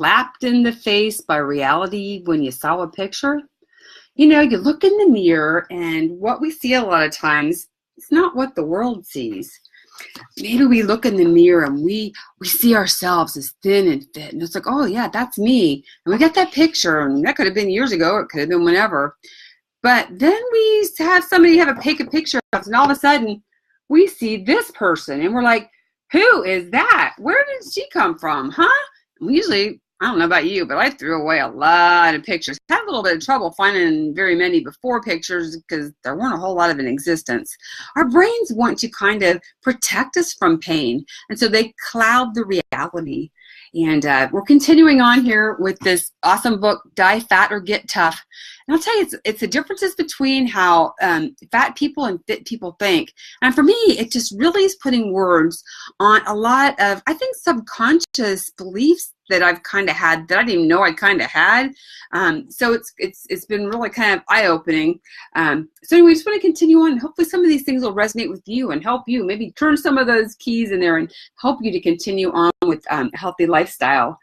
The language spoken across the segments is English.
slapped in the face by reality when you saw a picture? You know, you look in the mirror and what we see a lot of times, it's not what the world sees. Maybe we look in the mirror and we see ourselves as thin and fit. And it's like, oh yeah, that's me. And we get that picture, and that could have been years ago. It could have been whenever. But then we have somebody take a picture of us, and all of a sudden we see this person and we're like, who is that? Where did she come from? Huh? And usually, I don't know about you, but I threw away a lot of pictures. I had a little bit of trouble finding very many before pictures because there weren't a whole lot of in existence. Our brains want to kind of protect us from pain, and so they cloud the reality. And we're continuing on here with this awesome book, Die Fat or Get Tough. And I'll tell you, it's the differences between how fat people and fit people think. And for me, it just really is putting words on a lot of, I think, subconscious beliefs that I've kind of had that I didn't even know I kind of had. So it's been really kind of eye-opening. So anyway, we just want to continue on. Hopefully some of these things will resonate with you and help you maybe turn some of those keys in there and help you to continue on with a healthy lifestyle.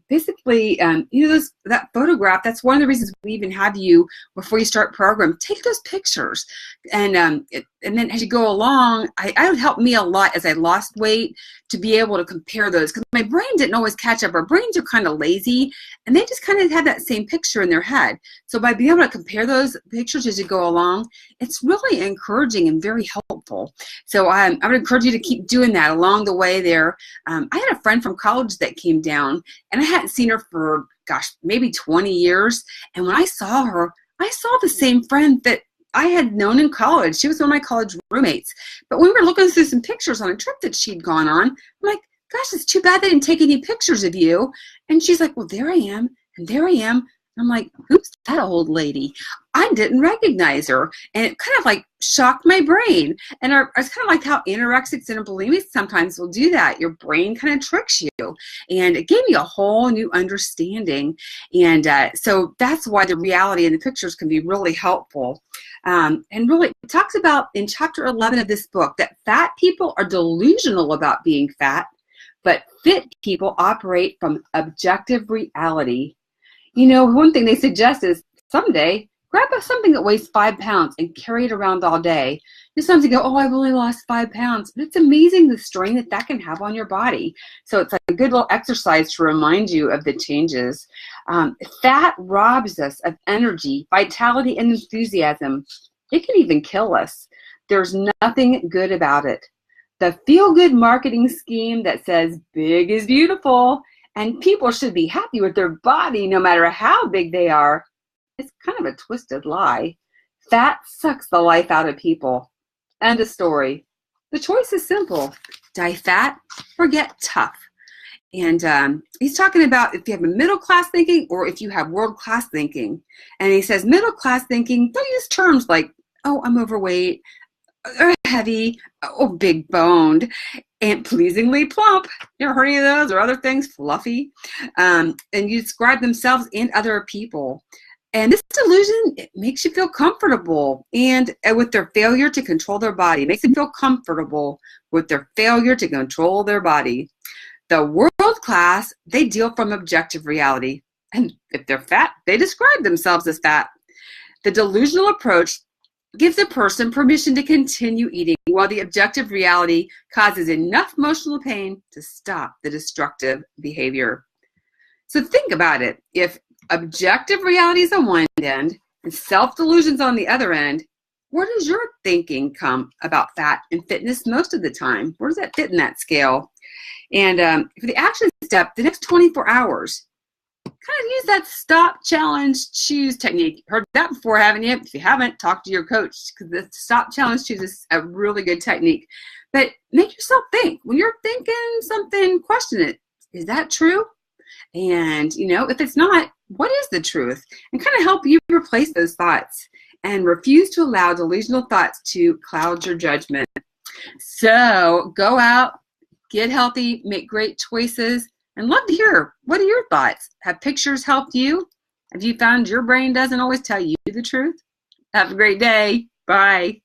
Basically, you know, that photograph, that's one of the reasons we even have you, before you start program, take those pictures. And then as you go along, it helped me a lot as I lost weight to be able to compare those, because my brain didn't always catch up. Our brains are kind of lazy, and they just kind of had that same picture in their head. So by being able to compare those pictures as you go along, it's really encouraging and very helpful. So I would encourage you to keep doing that along the way there. I had a friend from college that came down, and I hadn't seen her for, gosh, maybe 20 years. And when I saw her, I saw the same friend that I had known in college. She was one of my college roommates. But we were looking through some pictures on a trip that she'd gone on. I'm like, gosh, it's too bad they didn't take any pictures of you. And she's like, well, there I am, and there I am. I'm like, who's that old lady? I didn't recognize her. And it kind of like shocked my brain. And it's kind of like how anorexics and bulimics sometimes will do that. Your brain kind of tricks you. And it gave me a whole new understanding. And so that's why the reality in the pictures can be really helpful. And really, it talks about in chapter 11 of this book that fat people are delusional about being fat, but fit people operate from objective reality. You know, one thing they suggest is someday grab something that weighs 5 pounds and carry it around all day. Just sometimes you go, oh, I've only lost 5 pounds. But it's amazing the strain that that can have on your body. So it's like a good little exercise to remind you of the changes. Fat robs us of energy, vitality, and enthusiasm. It can even kill us. There's nothing good about it. The feel-good marketing scheme that says big is beautiful and people should be happy with their body no matter how big they are, it's kind of a twisted lie. Fat sucks the life out of people. End of story. The choice is simple. Die fat or get tough. And he's talking about if you have a middle-class thinking or if you have world-class thinking. And he says middle-class thinking, they'll use terms like, oh, I'm overweight, or heavy, or big boned, and pleasingly plump. You ever heard any of those or other things? Fluffy. And you describe themselves and other people. And this delusion, it makes you feel comfortable and with their failure to control their body. It makes them feel comfortable with their failure to control their body. The world class, they deal from objective reality. And if they're fat, they describe themselves as fat. The delusional approach gives a person permission to continue eating while the objective reality causes enough emotional pain to stop the destructive behavior. So think about it. If objective reality is on one end and self-delusions on the other end, where does your thinking come about fat and fitness most of the time? Where does that fit in that scale? And for the action step, the next 24 hours, kind of use that stop, challenge, choose technique. Heard that before, haven't you? If you haven't, talk to your coach, because the stop, challenge, choose is a really good technique. But make yourself think. When you're thinking something, question it. Is that true? And, you know, if it's not, what is the truth? And kind of help you replace those thoughts and refuse to allow delusional thoughts to cloud your judgment. So go out, get healthy, make great choices, and love to hear, what are your thoughts? Have pictures helped you? Have you found your brain doesn't always tell you the truth? Have a great day. Bye.